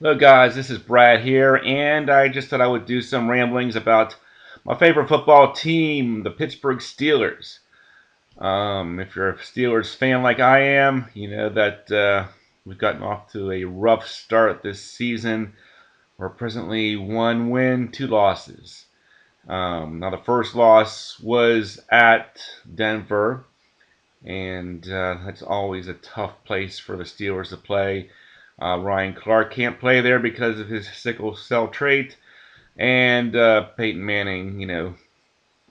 Hello guys, this is Brad here, and I just thought I would do some ramblings about my favorite football team, the Pittsburgh Steelers. If you're a Steelers fan like I am, you know that we've gotten off to a rough start this season. We're presently 1 win, 2 losses. Now the first loss was at Denver, and that's always a tough place for the Steelers to play. Ryan Clark can't play there because of his sickle cell trait, and Peyton Manning,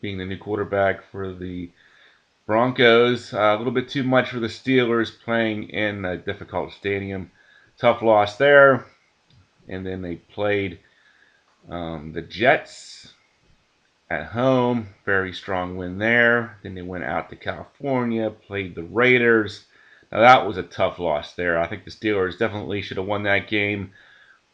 being the new quarterback for the Broncos, a little bit too much for the Steelers playing in a difficult stadium. Tough loss there, and then they played the Jets at home. Very strong win there. Then they went out to California, played the Raiders. Now that was a tough loss there. I think the Steelers definitely should have won that game.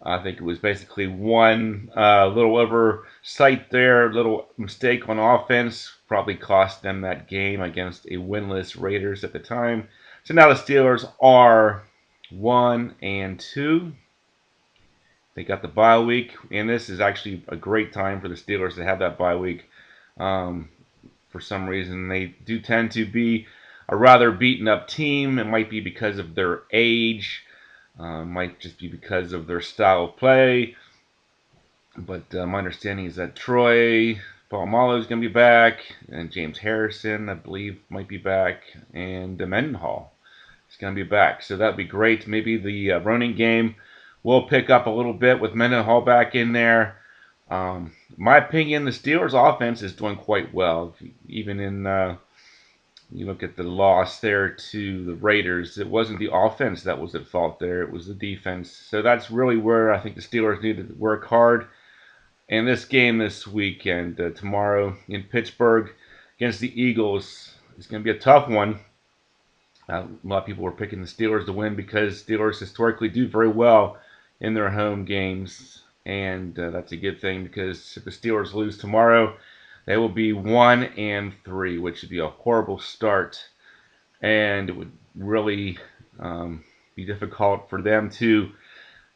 I think it was basically one little oversight there, little mistake on offense, probably cost them that game against a winless Raiders at the time. So now the Steelers are 1-2. They got the bye week, and this is actually a great time for the Steelers to have that bye week. For some reason, they do tend to be a rather beaten up team. It might be because of their age. Might just be because of their style of play. But my understanding is that Troy Polamalu is going to be back, and James Harrison, I believe, might be back, and Mendenhall is going to be back. So that'd be great. Maybe the running game will pick up a little bit with Mendenhall back in there. My opinion, the Steelers' offense is doing quite well. Even in you look at the loss there to the Raiders, it wasn't the offense that was at fault there, it was the defense. So that's really where I think the Steelers need to work hard. And this game this weekend, tomorrow in Pittsburgh against the Eagles, is going to be a tough one. A lot of people were picking the Steelers to win because Steelers historically do very well in their home games. And that's a good thing because if the Steelers lose tomorrow, they will be 1-3, which would be a horrible start, and it would really be difficult for them to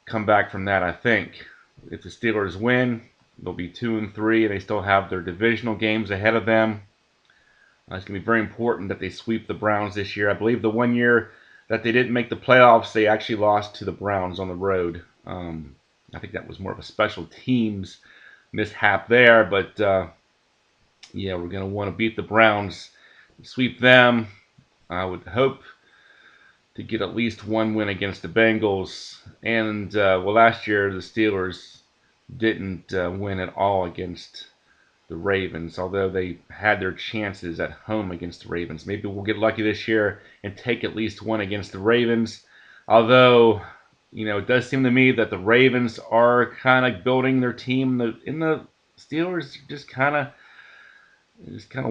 come back from that. I think if the Steelers win, they'll be 2-3, and they still have their divisional games ahead of them. It's going to be very important that they sweep the Browns this year. I believe the one year that they didn't make the playoffs, they actually lost to the Browns on the road. I think that was more of a special teams mishap there, but yeah, we're going to want to beat the Browns, sweep them. I would hope to get at least one win against the Bengals. And, well, last year the Steelers didn't win at all against the Ravens, although they had their chances at home against the Ravens. Maybe we'll get lucky this year and take at least one against the Ravens. Although, it does seem to me that the Ravens are kind of building their team. In the Steelers just kind of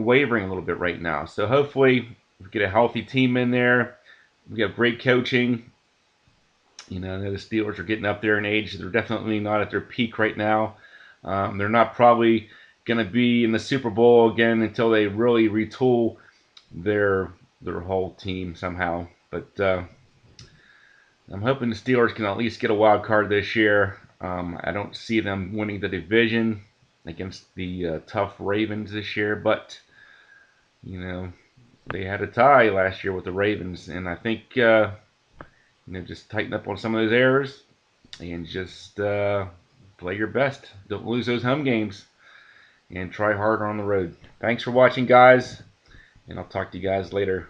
wavering a little bit right now. So hopefully we get a healthy team in there. We have great coaching. The Steelers are getting up there in age. They're definitely not at their peak right now. They're not probably going to be in the Super Bowl again until they really retool their whole team somehow. But I'm hoping the Steelers can at least get a wild card this year. I don't see them winning the division against the tough Ravens this year, but they had a tie last year with the Ravens, and I think just tighten up on some of those errors and just play your best. Don't lose those home games, and try harder on the road. Thanks for watching, guys, and I'll talk to you guys later.